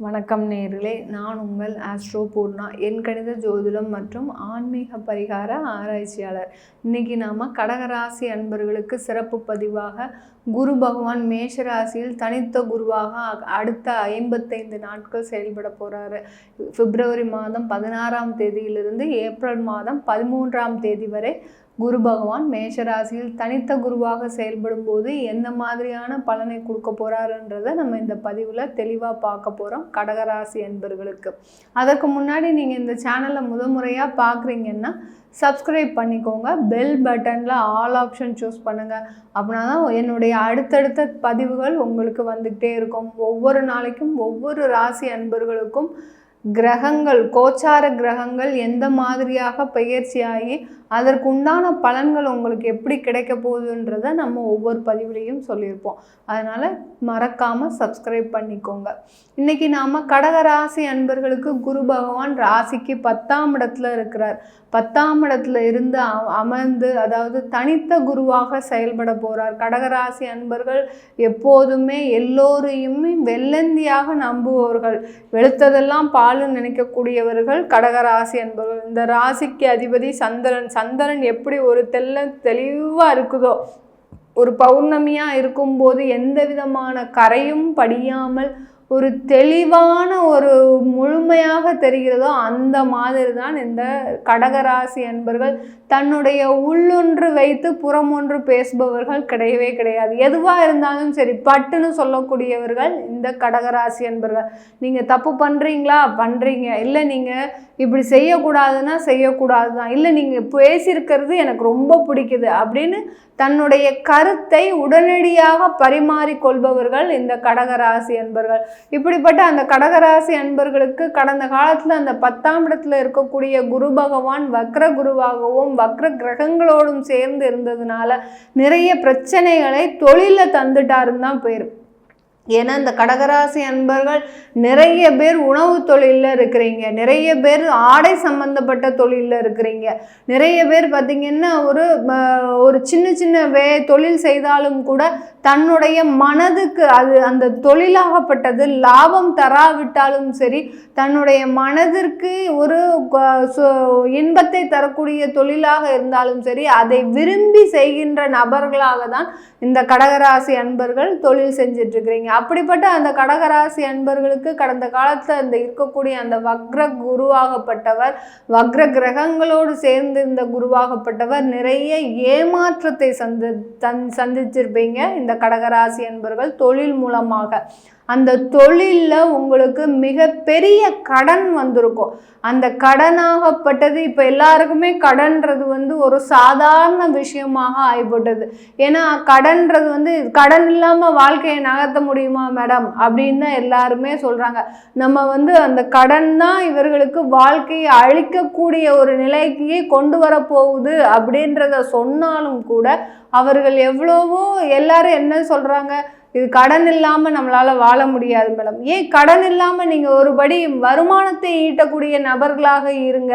வணக்கம் நேயர்களே, நான் உங்கள் ஆஸ்ட்ரோ பூர்ணா. என் கணித ஜோதிடம் மற்றும் ஆன்மீக பரிகார ஆராய்ச்சியாளர். இன்றைக்கி நாம் கடகராசி அன்பர்களுக்கு சிறப்பு பதிவாக குரு பகவான் மேஷராசியில் தனித்த குருவாக அடுத்த 55 நாட்கள் செயல்பட போகிறாரு. பிப்ரவரி மாதம் 16ஆம் தேதியிலிருந்து ஏப்ரல் மாதம் 13ஆம் தேதி வரை குரு பகவான் மேஷராசியில் தனித்த குருவாக செயல்படும் போது எந்த மாதிரியான பலனை கொடுக்க போகிறாருன்றதை நம்ம இந்த பதிவில் தெளிவாக பார்க்க போகிறோம் கடகராசி அன்பர்களுக்கு. அதற்கு முன்னாடி நீங்கள் இந்த சேனலை முறையாக பார்க்குறீங்கன்னா சப்ஸ்கிரைப் பண்ணிக்கோங்க. பெல் பட்டனில் ஆல் ஆப்ஷன் சூஸ் பண்ணுங்கள். அப்படின்னா தான் என்னுடைய அடுத்தடுத்த பதிவுகள் உங்களுக்கு வந்துக்கிட்டே இருக்கும். ஒவ்வொரு நாளைக்கும் ஒவ்வொரு ராசி அன்பர்களுக்கும் கிரகங்கள், கோச்சார கிரகங்கள் எந்த மாதிரியாக பயிற்சியாகி அதற்கு உண்டான பலன்கள் உங்களுக்கு எப்படி கிடைக்க போகுதுன்றதை நம்ம ஒவ்வொரு பதிவுலையும் சொல்லியிருப்போம். அதனால் மறக்காமல் சப்ஸ்கிரைப் பண்ணிக்கோங்க. இன்றைக்கி நாம் கடகராசி அன்பர்களுக்கு குரு பகவான் ராசிக்கு 10ஆம் இடத்துல இருக்கிறார். 10ஆம் இடத்துல இருந்து அமர்ந்து, அதாவது தனித்த குருவாக செயல்பட போகிறார். கடகராசி அன்பர்கள் எப்போதுமே எல்லோரையுமே வெள்ளந்தியாக நம்புபவர்கள், வெளுத்ததெல்லாம் பாலுன்னு நினைக்கக்கூடியவர்கள் கடகராசி அன்பர்கள். இந்த ராசிக்கு அதிபதி சந்திரன். சந்திரன் எப்படி ஒரு தெளிவாக இருக்குதோ, ஒரு பௌர்ணமியாக இருக்கும்போது எந்த விதமான கரையும் படியாமல் ஒரு தெளிவான ஒரு முழுமையாக தெரிகிறதோ அந்த மாதிரி தான் இந்த கடகராசி அன்பர்கள். தன்னுடைய உள்ளொன்று வைத்து புறமொன்று பேசுபவர்கள் கிடையவே கிடையாது. எதுவாக இருந்தாலும் சரி பட்டுன்னு சொல்லக்கூடியவர்கள் இந்த கடகராசி அன்பர்கள். நீங்கள் தப்பு பண்ணுறீங்களா, பண்ணுறீங்க, இல்லை நீங்கள் இப்படி செய்யக்கூடாதுன்னா செய்யக்கூடாது தான், இல்லை நீங்கள் பேசியிருக்கிறது எனக்கு ரொம்ப பிடிக்குது அப்படின்னு தன்னுடைய கருத்தை உடனடியாக பரிமாறிக்கொள்பவர்கள் இந்த கடகராசி அன்பர்கள். இப்படிப்பட்ட அந்த கடகராசி அன்பர்களுக்கு கடந்த காலத்தில் அந்த 10ஆம் இடத்துல இருக்கக்கூடிய குரு பகவான் வக்ர குருவாகவும் வக்ர கிரகங்களோடும் சேர்ந்து இருந்ததுனால நிறைய பிரச்சனைகளை தொழிலில் தந்துட்டாருன்னு தான் பேர். ஏன்னா இந்த கடகராசி அன்பர்கள் நிறைய பேர் உணவு தொழிலில் இருக்கிறீங்க, நிறைய பேர் ஆடை சம்பந்தப்பட்ட தொழிலில் இருக்கிறீங்க, நிறைய பேர் பார்த்திங்கன்னா ஒரு சின்ன தொழில் செய்தாலும் கூட தன்னுடைய மனதுக்கு அது அந்த தொழிலாகப்பட்டது லாபம் தராவிட்டாலும் சரி, தன்னுடைய மனதிற்கு ஒரு இன்பத்தை தரக்கூடிய தொழிலாக இருந்தாலும் சரி, அதை விரும்பி செய்கின்ற நபர்களாக தான் இந்த கடகராசி அன்பர்கள் தொழில் செஞ்சிட்ருக்கிறீங்க. அப்படிப்பட்ட அந்த கடகராசி அன்பர்களுக்கு கடந்த காலத்தில் அந்த இருக்கக்கூடிய அந்த வக்ர குருவாகப்பட்டவர், வக்ர கிரகங்களோடு சேர்ந்து இந்த குருவாகப்பட்டவர் நிறைய ஏமாற்றத்தை சந்திச்சிருப்பீங்க இந்த கடகராசி அன்பர்கள் தொழில் மூலமாக. அந்த தொழிலில் உங்களுக்கு மிகப்பெரிய கடன் வந்திருக்கும். அந்த கடனாகப்பட்டது இப்போ எல்லாருக்குமே கடன்றது ஒரு சாதாரண விஷயமாக ஆகிப்பட்டது. ஏன்னா கடன்றது கடன் இல்லாமல் வாழ்க்கையை நகர்த்த முடியுமா மேடம் அப்படின்னு தான் எல்லாருமே சொல்கிறாங்க. நம்ம அந்த கடன் தான் இவர்களுக்கு வாழ்க்கையை அழிக்கக்கூடிய ஒரு நிலைக்கு கொண்டு வரப்போகுது அப்படின்றத சொன்னாலும் கூட அவர்கள் எவ்வளவோ எல்லாரும் என்ன சொல்கிறாங்க, இது கடன் இல்லாமல் நம்மளால் வாழ முடியாது மேடம். ஏன் கடன் இல்லாமல் நீங்கள் ஒருபடி வருமானத்தை ஈட்டக்கூடிய நபர்களாக இருங்க.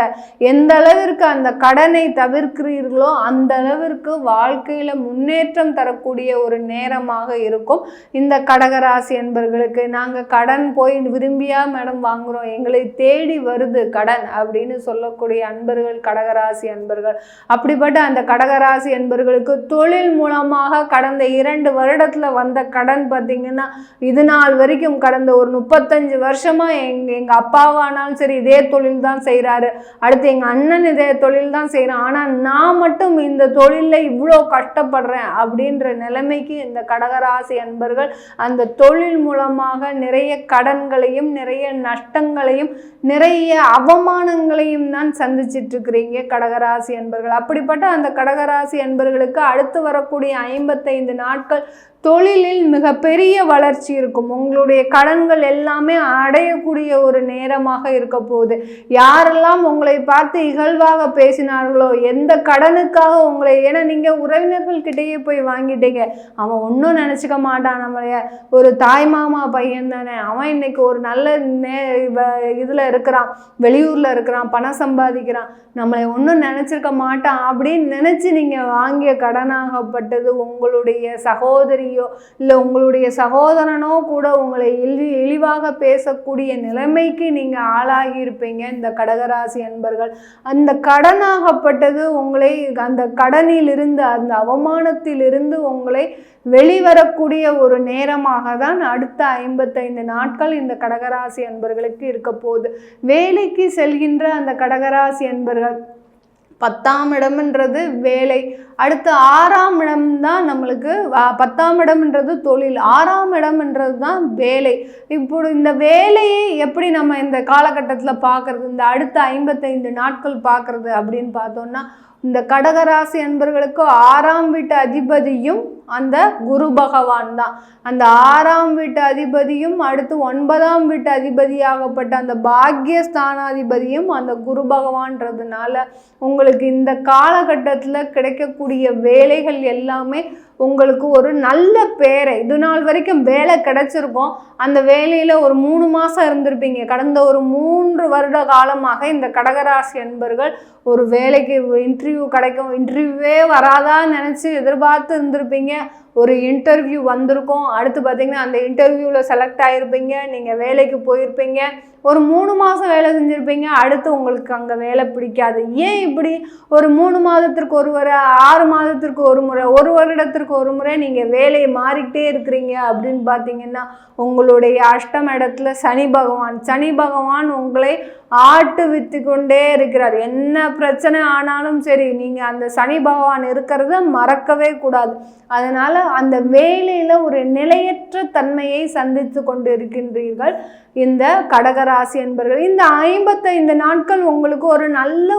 எந்த அளவிற்கு அந்த கடனை தவிர்க்கிறீர்களோ அந்த அளவிற்கு வாழ்க்கையில் முன்னேற்றம் தரக்கூடிய ஒரு நேரமாக இருக்கும் இந்த கடகராசி அன்பர்களுக்கு. நாங்கள் கடன் போய் விரும்பியா மேடம் வாங்குகிறோம், எங்களை தேடி வருது கடன் அப்படின்னு சொல்லக்கூடிய அன்பர்கள் கடகராசி அன்பர்கள். அப்படிப்பட்ட அந்த கடகராசி அன்பர்களுக்கு தொழில் மூலமாக கடந்த 2 வருடத்தில் வந்த கடன் பார்த்தீங்கன்னா இது நாள் வரைக்கும் கடந்த ஒரு 35 வருஷமாக எங்கள் அப்பாவானாலும் சரி இதே தொழில் தான் செய்கிறாரு, அடுத்து எங்கள் அண்ணன் இதே தொழில் தான் செய்கிறான், ஆனால் நான் மட்டும் இந்த தொழிலில் இவ்வளோ கஷ்டப்படுறேன் அப்படின்ற நிலைமைக்கு இந்த கடகராசி அன்பர்கள் அந்த தொழில் மூலமாக நிறைய கடன்களையும் நிறைய நஷ்டங்களையும் நிறைய அவமானங்களையும் தான் சந்திச்சிட்ருக்கிறீங்க கடகராசி அன்பர்கள். அப்படிப்பட்ட அந்த கடகராசி அன்பர்களுக்கு அடுத்து வரக்கூடிய 55 நாட்கள் தொழிலில் மிகப்பெரிய வளர்ச்சி இருக்கும். உங்களுடைய கடன்கள் எல்லாமே அடையக்கூடிய ஒரு நேரமாக இருக்க போகுது. யாரெல்லாம் உங்களை பார்த்து இகழ்வாக பேசினார்களோ, எந்த கடனுக்காக உங்களை, ஏன்னா நீங்கள் உறவினர்கள்கிட்டயே போய் வாங்கிட்டீங்க, அவன் ஒன்றும் நினச்சிக்க மாட்டான், நம்மளைய ஒரு தாய் மாமா பையன் தானே, அவன் இன்னைக்கு ஒரு நல்ல இதில் இருக்கிறான், வெளியூரில் இருக்கிறான், பணம் சம்பாதிக்கிறான், நம்மளை ஒன்றும் நினச்சிருக்க மாட்டான் அப்படின்னு நினச்சி நீங்கள் வாங்கிய கடனாகப்பட்டது உங்களுடைய சகோதரி சகோதரியோ இல்லை உங்களுடைய சகோதரனோ கூட உங்களை இழிவாக பேசக்கூடிய நிலைமைக்கு நீங்கள் ஆளாகி இருப்பீங்க இந்த கடகராசி அன்பர்கள். அந்த கடனாகப்பட்டது உங்களை அந்த கடனிலிருந்து அந்த அவமானத்திலிருந்து உங்களை வெளிவரக்கூடிய ஒரு நேரமாக தான் அடுத்த 55 நாட்கள் இந்த கடகராசி அன்பர்களுக்கு இருக்க போகுது. வேலைக்கு செல்கின்ற அந்த கடகராசி அன்பர்கள் 10ஆம் இடம்ன்றது வேலை, அடுத்து 6ஆம் இடம் தான் நம்மளுக்கு 10ஆம் இடம்ன்றது தொழில், 6ஆம் இடம்ன்றது தான் வேலை. இப்போ இந்த வேலையை எப்படி நம்ம இந்த காலகட்டத்தில் பார்க்குறது, இந்த அடுத்த 55 நாட்கள் பார்க்குறது அப்படின்னு பார்த்தோம்னா இந்த கடகராசி அன்பர்களுக்கு 6ஆம் வீட்டு அதிபதியும் அந்த குரு பகவான் தான். அந்த 6ஆம் வீட்டு அதிபதியும் அடுத்து 9ஆம் வீட்டு அதிபதியாகப்பட்ட அந்த பாக்யஸ்தானாதிபதியும் அந்த குரு பகவான்றதுனால உங்களுக்கு இந்த காலகட்டத்தில் கிடைக்கக்கூடிய வேலைகள் எல்லாமே உங்களுக்கு ஒரு நல்ல பேரை, இது நாள் வரைக்கும் வேலை கிடைச்சிருக்கும், அந்த வேலையில் ஒரு 3 மாதம் இருந்திருப்பீங்க, கடந்த ஒரு 3 வருட காலமாக இந்த கடகராசி அன்பர்கள் ஒரு வேலைக்கு இன்டர்வியூ கிடைக்கும், இன்டர்வியூவே வராதான்னு நினச்சி எதிர்பார்த்து இருந்திருப்பீங்க, ஒரு இன்டர்வியூ வந்திருக்கும், அடுத்து பார்த்திங்கன்னா அந்த இன்டர்வியூவில் செலக்ட் ஆகிருப்பீங்க, நீங்கள் வேலைக்கு போயிருப்பீங்க, ஒரு 3 மாதம் வேலை செஞ்சுருப்பீங்க, அடுத்து உங்களுக்கு அங்கே வேலை பிடிக்காது. ஏன் இப்படி ஒரு 3 மாதத்திற்கு ஒரு முறை, 6 மாதத்திற்கு ஒரு முறை, ஒரு வருடத்திற்கு ஒரு முறை நீங்கள் வேலையை மாறிக்கிட்டே இருக்கிறீங்க அப்படின்னு பார்த்தீங்கன்னா உங்களுடைய அஷ்டம இடத்துல சனி பகவான் உங்களை ஆட்டு வித்து கொண்டே இருக்கிறார். என்ன பிரச்சனை ஆனாலும் சரி நீங்கள் அந்த சனி பகவான் இருக்கிறத மறக்கவே கூடாது. அதனால் அந்த வேலையில் ஒரு நிலையற்ற தன்மையை சந்தித்து கொண்டு இருக்கின்றீர்கள் இந்த கடகராசி என்பர்கள். இந்த 55 நாட்கள் உங்களுக்கு ஒரு நல்ல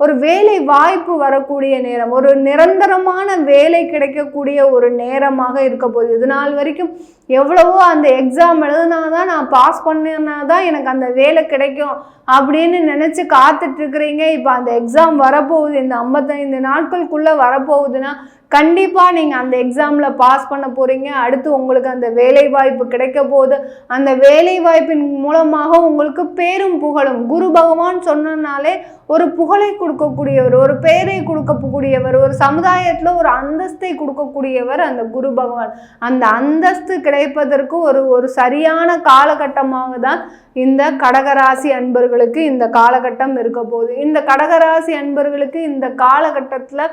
ஒரு வேலை வாய்ப்பு வரக்கூடிய நேரம், ஒரு நிரந்தரமான வேலை கிடைக்கக்கூடிய ஒரு நேரமாக இருக்க போகுது. இது நாள் வரைக்கும் எவ்வளவோ அந்த எக்ஸாம் எழுதுனாதான் நான் பாஸ் பண்ணாதான் எனக்கு அந்த வேலை கிடைக்கும் அப்படின்னு நினச்சி காத்துட்ருக்குறீங்க. இப்போ அந்த எக்ஸாம் வரப்போகுது, இந்த 55 நாட்களுக்குள்ளே வரப்போகுதுன்னா கண்டிப்பாக நீங்கள் அந்த எக்ஸாமில் பாஸ் பண்ண போகிறீங்க. அடுத்து உங்களுக்கு அந்த வேலை வாய்ப்பு கிடைக்க போகுது. அந்த வேலை வாய்ப்பின் மூலமாக உங்களுக்கு பேரும் புகழும், குரு பகவான் சொன்னனாலே ஒரு புகழை கொடுக்கக்கூடியவர், ஒரு பேரை கொடுக்கக்கூடியவர், ஒரு சமுதாயத்தில் ஒரு அந்தஸ்தை கொடுக்கக்கூடியவர் அந்த குரு பகவான். அந்த அந்தஸ்து கிடைப்பதற்கு ஒரு சரியான காலகட்டமாக தான் இந்த கடகராசி அன்பர்களுக்கு இந்த காலகட்டம் இருக்க போகுது. இந்த கடகராசி அன்பர்களுக்கு இந்த காலகட்டத்தில்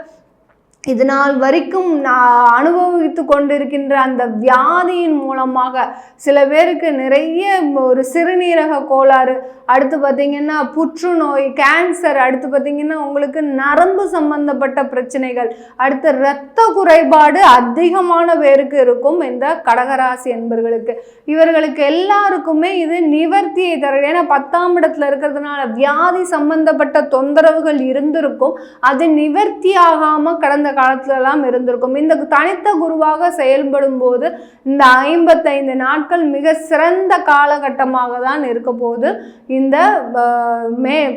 இது நாள் வரைக்கும் நான் அனுபவித்து கொண்டிருக்கின்ற அந்த வியாதியின் மூலமாக சில பேருக்கு நிறைய ஒரு சிறுநீரக கோளாறு, அடுத்து பார்த்திங்கன்னா புற்றுநோய், கேன்சர், அடுத்து பார்த்திங்கன்னா உங்களுக்கு நரம்பு சம்பந்தப்பட்ட பிரச்சனைகள், அடுத்து இரத்த குறைபாடு அதிகமான பேருக்கு இருக்கும் இந்த கடகராசி என்பர்களுக்கு. இவர்களுக்கு எல்லாருக்குமே இது நிவர்த்தியை தர, ஏன்னா 10ஆம் இடத்துல இருக்கிறதுனால வியாதி சம்பந்தப்பட்ட தொந்தரவுகள் இருந்திருக்கும், அது நிவர்த்தி ஆகாமல் கடந்த காலத்துலலாம் இருந்திருக்கும். இந்த தனித்த குருவாக செயல்படும் போது இந்த 55 நாட்கள் மிக சிறந்த காலகட்டமாக தான் இருக்க போகுது இந்த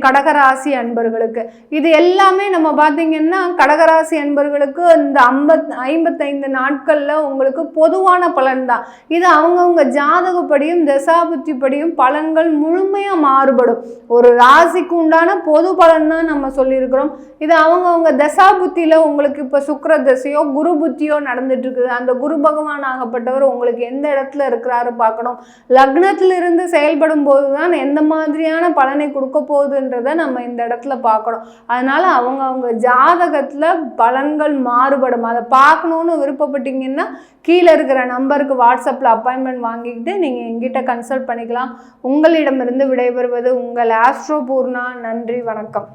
கடகராசி அன்பர்களுக்கு. இது எல்லாமே நம்ம பார்த்தீங்கன்னா கடகராசி அன்பர்களுக்கு இந்த 55 நாட்களில் உங்களுக்கு பொதுவான பலன் தான். இது அவங்கவுங்க ஜாதகப்படியும் தசாபுத்திப்படியும் பலன்கள் முழுமையாக மாறுபடும். ஒரு ராசிக்கு உண்டான பொது பலன் தான் நம்ம சொல்லியிருக்கிறோம். இது அவங்கவுங்க தசாபுத்தியில் உங்களுக்கு இப்போ சுக்கிர தசையோ குரு புத்தியோ நடந்துட்டு இருக்குது, அந்த குரு பகவான் ஆகப்பட்டவர் உங்களுக்கு எந்த இடத்துல இருக்கிறாரு பார்க்கணும். லக்னத்திலிருந்து செயல்படும் போது தான் எந்த மாதிரியான பலனை கொடுக்க போகுதுன்றதை நம்ம இந்த இடத்துல பார்க்கணும். அதனால அவங்க ஜாதகத்தில் பலன்கள் மாறுபடும். அதை பார்க்கணுன்னு விருப்பப்பட்டீங்கன்னா கீழே இருக்கிற நம்பருக்கு வாட்ஸ்அப்பில் அப்பாயின்மெண்ட் வாங்கிக்கிட்டு நீங்கள் எங்கிட்ட கன்சல்ட் பண்ணிக்கலாம். உங்களிடமிருந்து விடைபெறுவது உங்கள் ஆஸ்ட்ரோ பூர்ணா. நன்றி, வணக்கம்.